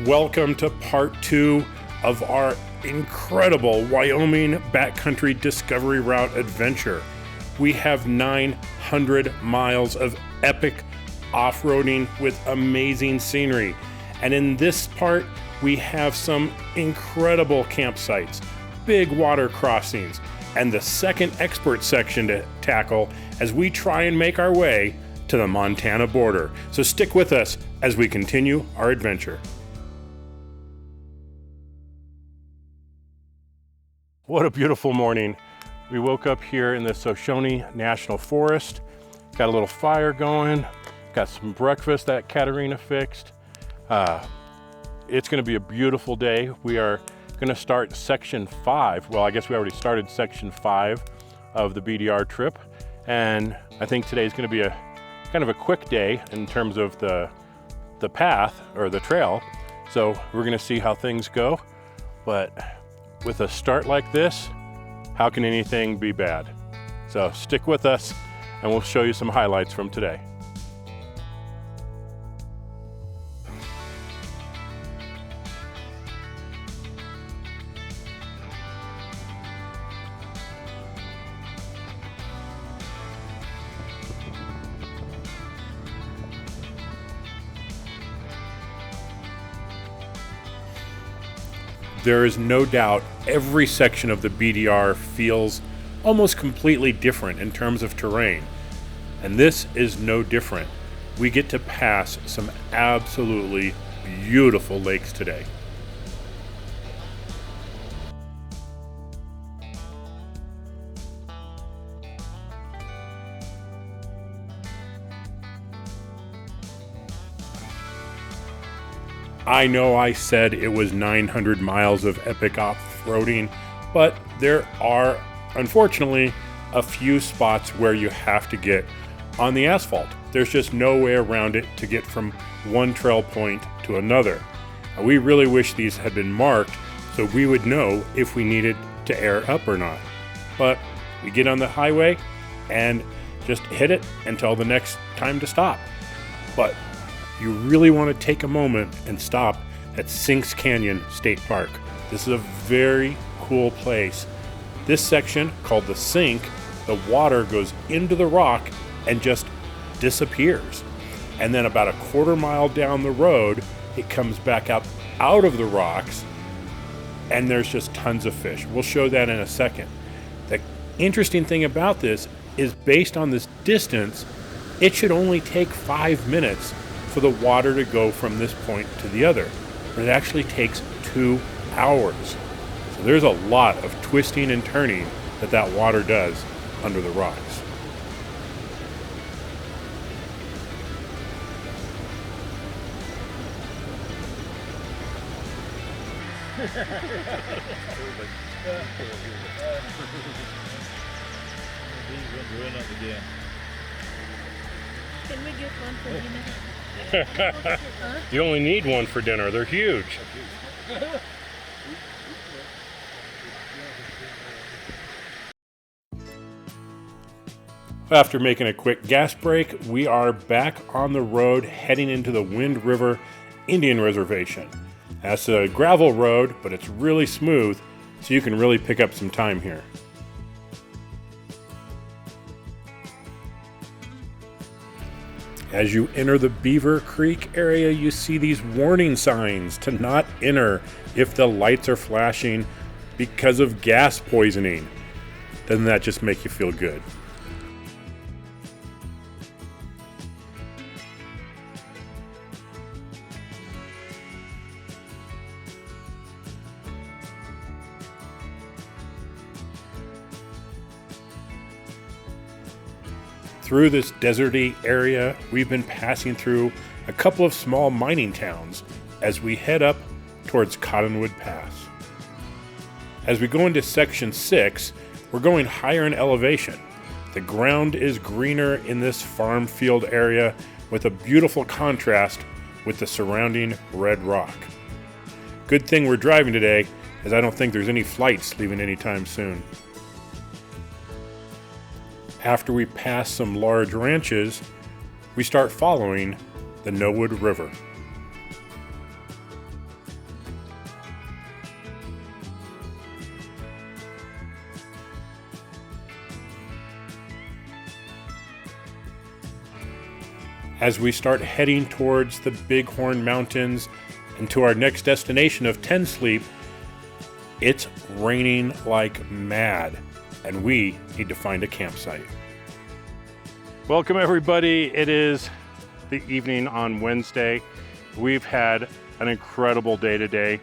Welcome to part 2 of our incredible Wyoming Backcountry Discovery Route adventure. We have 900 miles of epic off-roading with amazing scenery. And in this part, we have some incredible campsites, big water crossings, and the second expert section to tackle as we try and make our way to the Montana border. So stick with us as we continue our adventure. What a beautiful morning. We woke up here in the Shoshone National Forest, got a little fire going, got some breakfast that Katerina fixed. It's gonna be a beautiful day. We are gonna start section 5. Well, I guess we already started section 5 of the BDR trip. And I think today's gonna be a kind of a quick day in terms of the path or the trail. So we're gonna see how things go. But with a start like this, how can anything be bad? So stick with us and we'll show you some highlights from today. There is no doubt every section of the BDR feels almost completely different in terms of terrain. And this is no different. We get to pass some absolutely beautiful lakes today. I know I said it was 900 miles of epic off-roading, but there are, unfortunately, a few spots where you have to get on the asphalt. There's just no way around it to get from one trail point to another. And we really wish these had been marked so we would know if we needed to air up or not. But we get on the highway and just hit it until the next time to stop. But you really want to take a moment and stop at Sinks Canyon State Park. This is a very cool place. This section, called the Sink, the water goes into the rock and just disappears. And then about a quarter mile down the road, it comes back up out of the rocks and there's just tons of fish. We'll show that in a second. The interesting thing about this is based on this distance, it should only take 5 minutes for the water to go from this point to the other. But it actually takes 2 hours. So there's a lot of twisting and turning that water does under the rocks. Can we get one for dinner? You only need one for dinner. They're huge. After making a quick gas break, we are back on the road heading into the Wind River Indian Reservation. That's a gravel road, but it's really smooth, so you can really pick up some time here. As you enter the Beaver Creek area, you see these warning signs to not enter if the lights are flashing because of gas poisoning. Doesn't that just make you feel good? Through this deserty area, we've been passing through a couple of small mining towns as we head up towards Cottonwood Pass. As we go into section 6, we're going higher in elevation. The ground is greener in this farm field area with a beautiful contrast with the surrounding red rock. Good thing we're driving today, as I don't think there's any flights leaving anytime soon. After we pass some large ranches, we start following the Nowood River. as we start heading towards the Bighorn Mountains and to our next destination of Ten Sleep, it's raining like mad, and we need to find a campsite. Welcome everybody. It is the evening on Wednesday. We've had an incredible day today.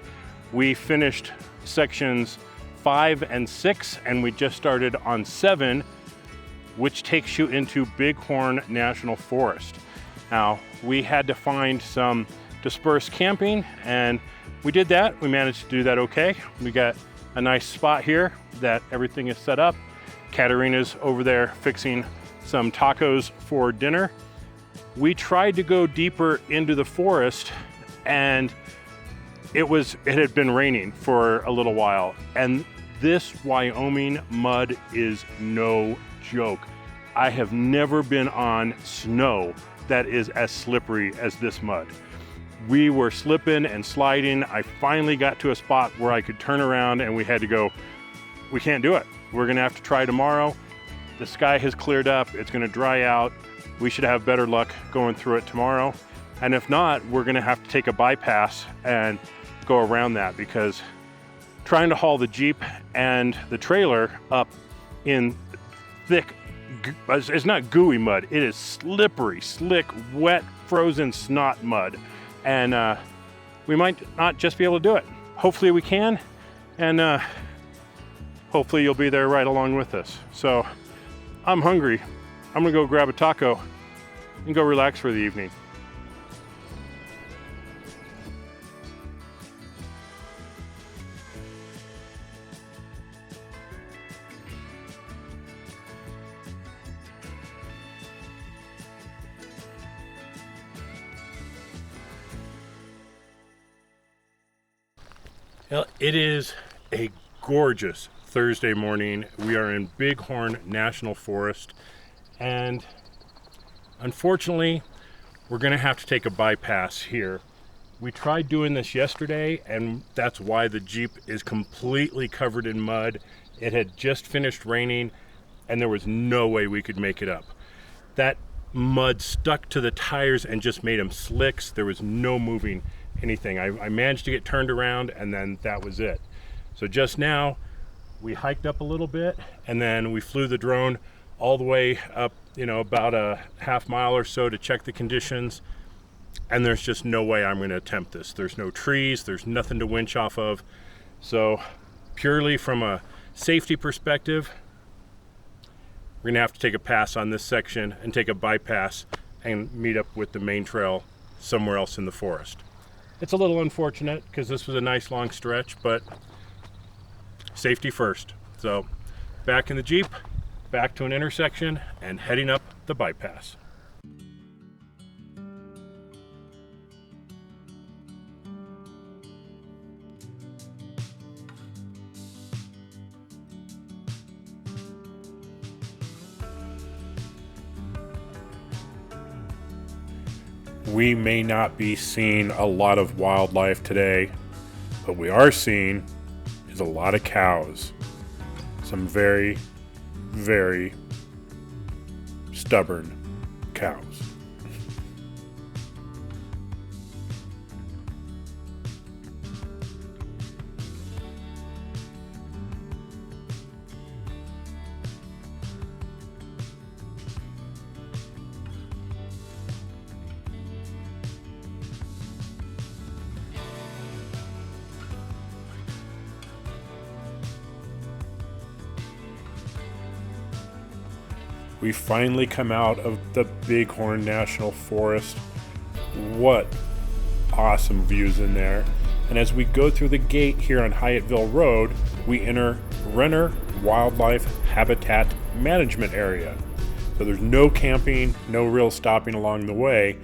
We finished sections 5 and 6, and we just started on 7, which takes you into Bighorn National Forest. Now, we had to find some dispersed camping, and we did that. We managed to do that okay. We got a nice spot here that everything is set up. Katarina's over there fixing some tacos for dinner. We tried to go deeper into the forest, and it had been raining for a little while, and this Wyoming mud is no joke. I have never been on snow that is as slippery as this mud. We were slipping and sliding. I finally got to a spot where I could turn around, and we had to go, we can't do it. We're gonna have to try tomorrow. The sky has cleared up, it's gonna dry out. We should have better luck going through it tomorrow. And if not, we're gonna have to take a bypass and go around that, because trying to haul the Jeep and the trailer up in thick, it's not gooey mud, it is slippery, slick, wet, frozen snot mud. And we might not just be able to do it. Hopefully we can, and hopefully you'll be there right along with us. So I'm hungry. I'm gonna go grab a taco and go relax for the evening. Well, it is a gorgeous Thursday morning. We are in Bighorn National Forest, and unfortunately, we're gonna have to take a bypass here. We tried doing this yesterday, and that's why the Jeep is completely covered in mud. It had just finished raining, and there was no way we could make it up. That mud stuck to the tires and just made them slicks. There was no moving anything. I managed to get turned around, and then that was it. So just now we hiked up a little bit, and then we flew the drone all the way up, about a half mile or so to check the conditions, and there's just no way I'm going to attempt this. There's no trees, there's nothing to winch off of. So purely from a safety perspective, we're going to have to take a pass on this section and take a bypass and meet up with the main trail somewhere else in the forest. It's a little unfortunate because this was a nice long stretch, but safety first. So back in the Jeep, back to an intersection, and heading up the bypass. We may not be seeing a lot of wildlife today, but we are seeing is a lot of cows. Some very, very stubborn cows. We finally come out of the Bighorn National Forest. What awesome views in there. And as we go through the gate here on Hyattville Road, we enter Renner Wildlife Habitat Management Area. So there's no camping, no real stopping along the way.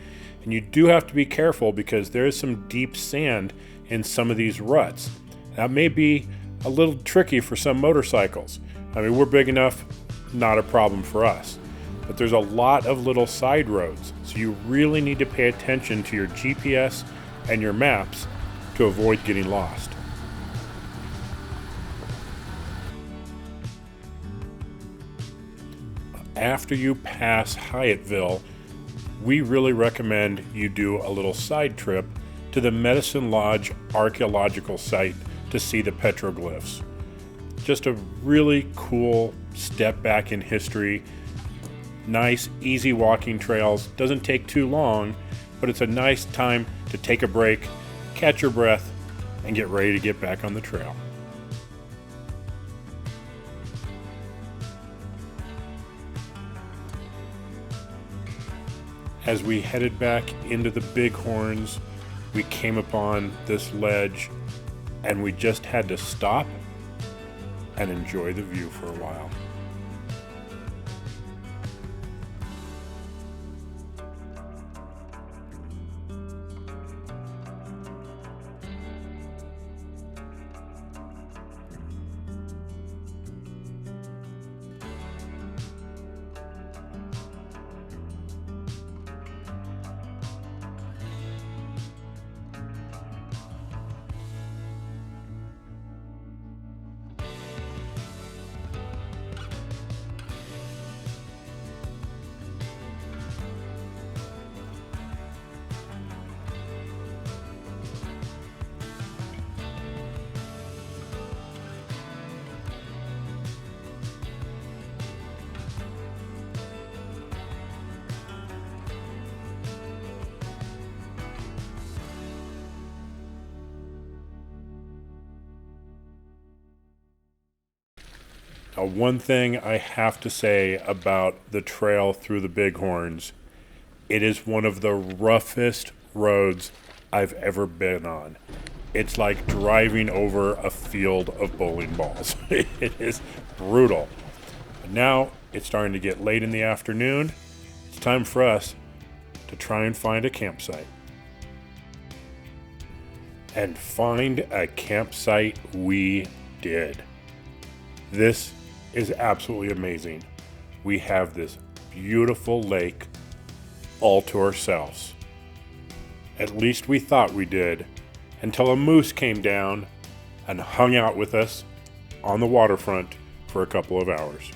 And you do have to be careful because there is some deep sand in some of these ruts. That may be a little tricky for some motorcycles. I mean, we're big enough, not a problem for us. But there's a lot of little side roads, so you really need to pay attention to your GPS and your maps to avoid getting lost. After you pass Hyattville, we really recommend you do a little side trip to the Medicine Lodge archaeological site to see the petroglyphs. Just a really cool step back in history. Nice, easy walking trails. Doesn't take too long, but it's a nice time to take a break, catch your breath, and get ready to get back on the trail. As we headed back into the Bighorns, we came upon this ledge and we just had to stop and enjoy the view for a while. Now, one thing I have to say about the trail through the Bighorns, it is one of the roughest roads I've ever been on. It's like driving over a field of bowling balls. It is brutal. But now it's starting to get late in the afternoon. It's time for us to try and find a campsite. And find a campsite we did. This is absolutely amazing. We have this beautiful lake all to ourselves. At least we thought we did, until a moose came down and hung out with us on the waterfront for a couple of hours.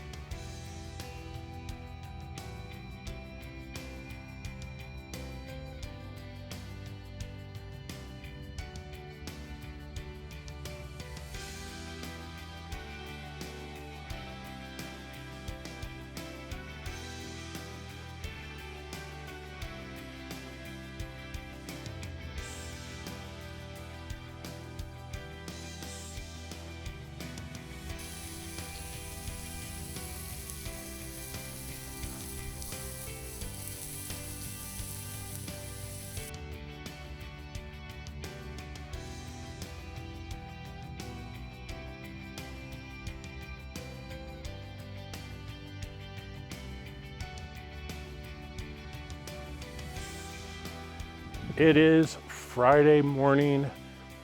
It is Friday morning.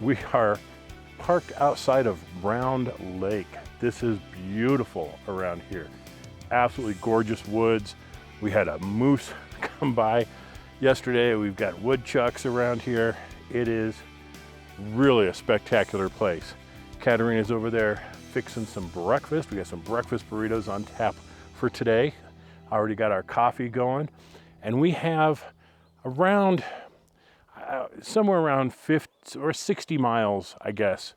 We are parked outside of Round Lake. This is beautiful around here. Absolutely gorgeous woods. We had a moose come by yesterday. We've got woodchucks around here. It is really a spectacular place. Katarina's over there fixing some breakfast. We got some breakfast burritos on tap for today. Already got our coffee going. And we have around somewhere around 50 or 60 miles, I guess,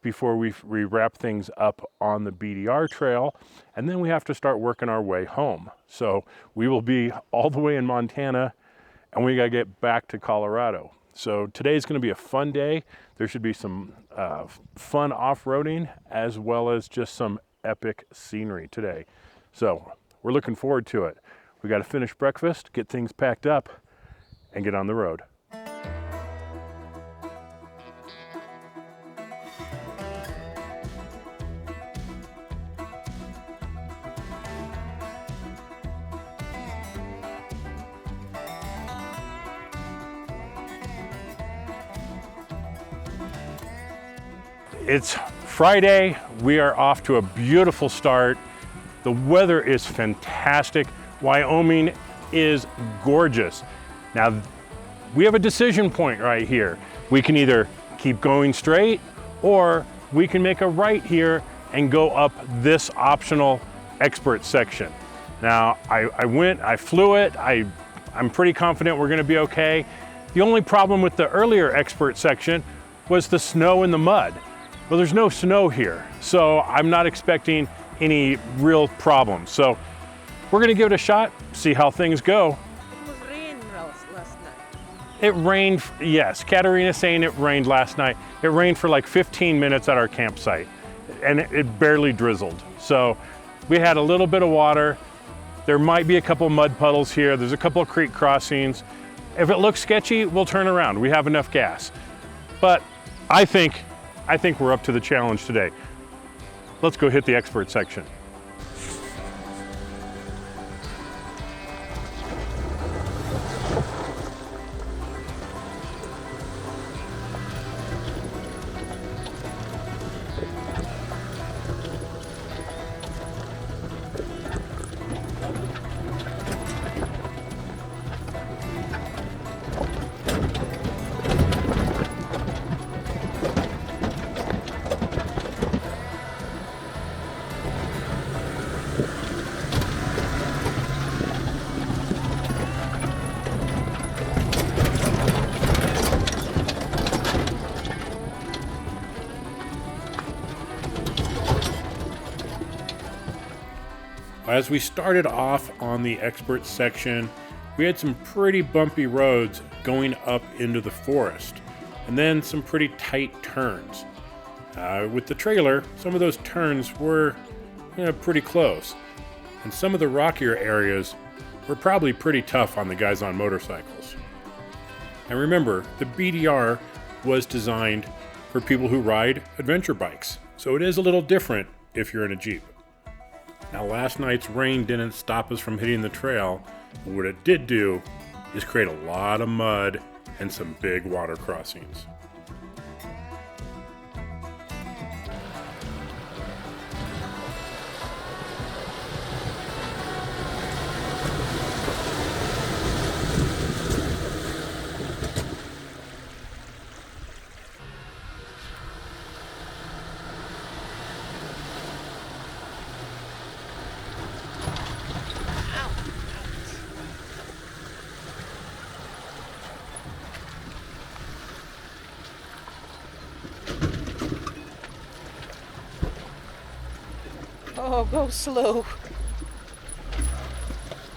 before we wrap things up on the BDR trail. And then we have to start working our way home. So we will be all the way in Montana and we got to get back to Colorado. So today's going to be a fun day. There should be some fun off-roading as well as just some epic scenery today. So we're looking forward to it. We got to finish breakfast, get things packed up, and get on the road. It's Friday. We are off to a beautiful start. The weather is fantastic. Wyoming is gorgeous. Now, we have a decision point right here. We can either keep going straight or we can make a right here and go up this optional expert section. Now, I flew it. I I'm pretty confident we're gonna be okay. The only problem with the earlier expert section was the snow and the mud. Well, there's no snow here, so I'm not expecting any real problems. So we're gonna give it a shot, see how things go. It was rain last night. It rained, yes, Katerina's saying it rained last night. It rained for like 15 minutes at our campsite, and it barely drizzled. So we had a little bit of water. There might be a couple mud puddles here. There's a couple of creek crossings. If it looks sketchy, we'll turn around. We have enough gas. But I think we're up to the challenge today. Let's go hit the expert section. As we started off on the expert section, we had some pretty bumpy roads going up into the forest, and then some pretty tight turns. With the trailer, some of those turns were pretty close, and some of the rockier areas were probably pretty tough on the guys on motorcycles. And remember, the BDR was designed for people who ride adventure bikes, so it is a little different if you're in a Jeep. Now, last night's rain didn't stop us from hitting the trail, but what it did do is create a lot of mud and some big water crossings. Oh, go slow.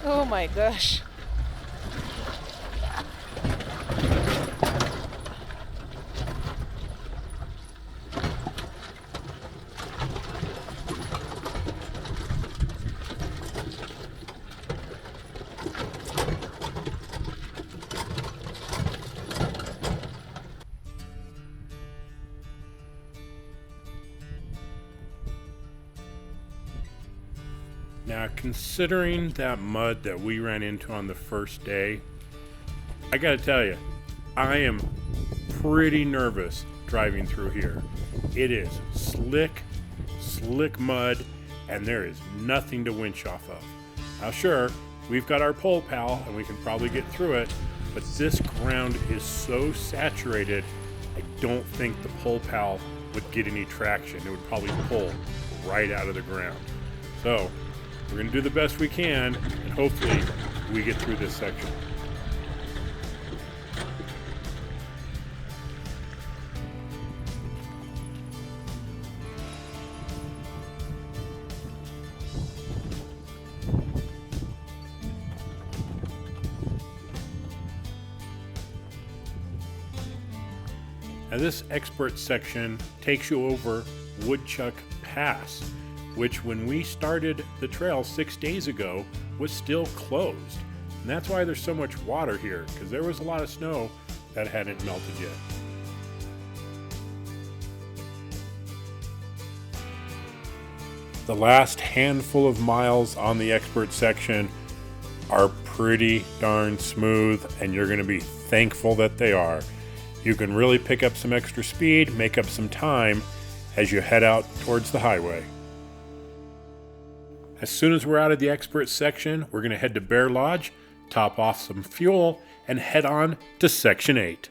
Oh my gosh. Now, considering that mud that we ran into on the first day, I gotta tell you, I am pretty nervous driving through here. It is slick mud, and there is nothing to winch off of. Now, sure, we've got our pole pal, and we can probably get through it, but this ground is so saturated, I don't think the pole pal would get any traction. It would probably pull right out of the ground. So, we're going to do the best we can, and hopefully we get through this section. Now, this expert section takes you over Woodchuck Pass, which when we started the trail 6 days ago was still closed. And that's why there's so much water here, because there was a lot of snow that hadn't melted yet. The last handful of miles on the expert section are pretty darn smooth, and you're going to be thankful that they are. You can really pick up some extra speed, make up some time as you head out towards the highway. As soon as we're out of the expert section, we're going to head to Bear Lodge, top off some fuel, and head on to Section 8.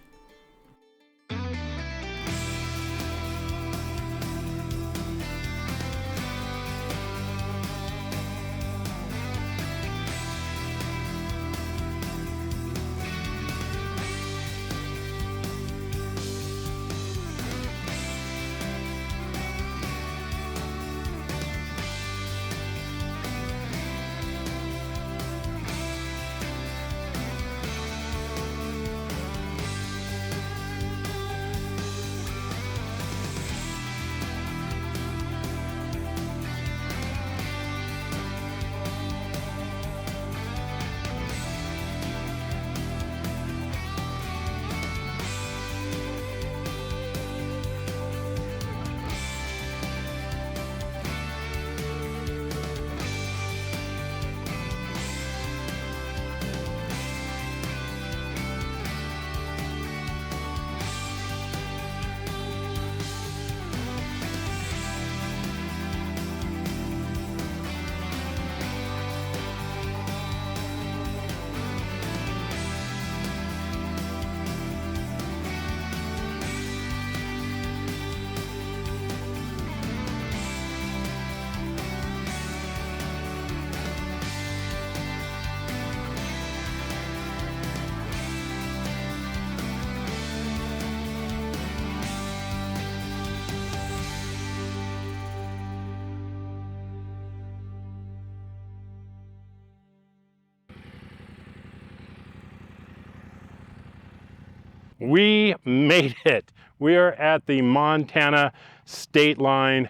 We made it. We are at the Montana state line.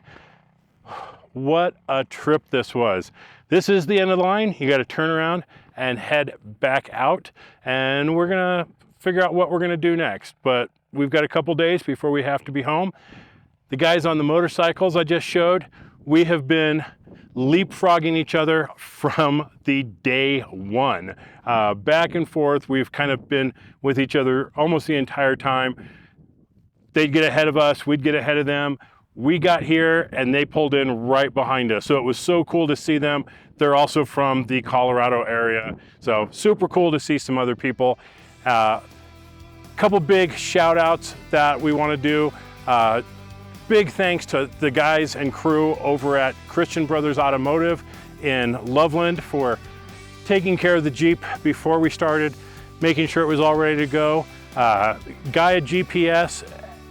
What a trip this was. This is the end of the line. You got to turn around and head back out, and we're gonna figure out what we're gonna do next. But we've got a couple days before we have to be home. The guys on the motorcycles I just showed, we have been leapfrogging each other from the day one. Back and forth, we've kind of been with each other almost the entire time. They'd get ahead of us, we'd get ahead of them. We got here and they pulled in right behind us. So it was so cool to see them. They're also from the Colorado area. So super cool to see some other people. Couple big shout outs that we want to do. Big thanks to the guys and crew over at Christian Brothers Automotive in Loveland for taking care of the Jeep before we started, making sure it was all ready to go. Gaia GPS,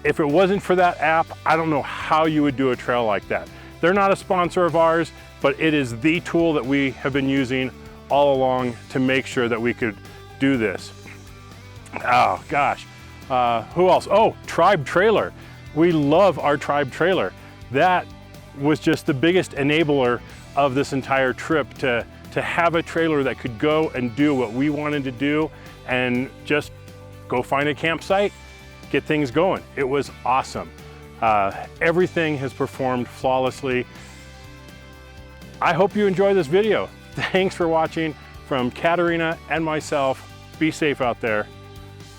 if it wasn't for that app, I don't know how you would do a trail like that. They're not a sponsor of ours, but it is the tool that we have been using all along to make sure that we could do this. Oh gosh, who else? Oh, Tribe Trailer. We love our Tribe trailer. That was just the biggest enabler of this entire trip, to have a trailer that could go and do what we wanted to do and just go find a campsite, get things going. It was awesome. Everything has performed flawlessly. I hope you enjoy this video. Thanks for watching from Katerina and myself. Be safe out there.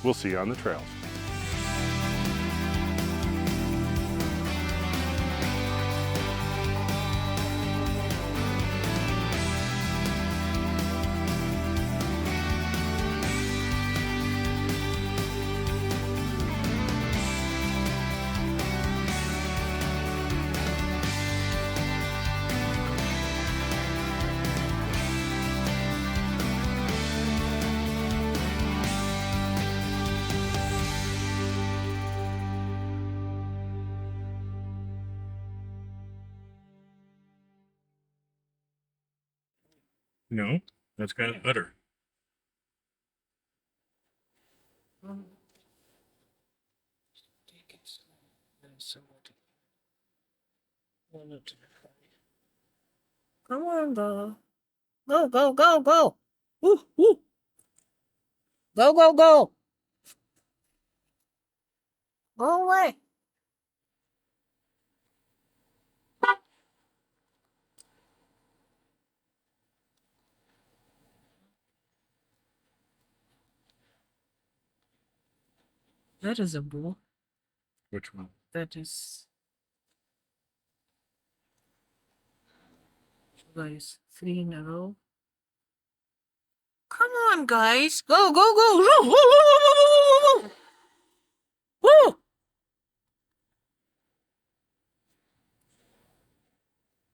We'll see you on the trails. No, that's kind of better. Come on, go. Go, go, go, go. Woo, woo. Go, go, go. Go away. That is a bull. Which one? That is. Guys, 3 in a row. Come on, guys. Go, go, go.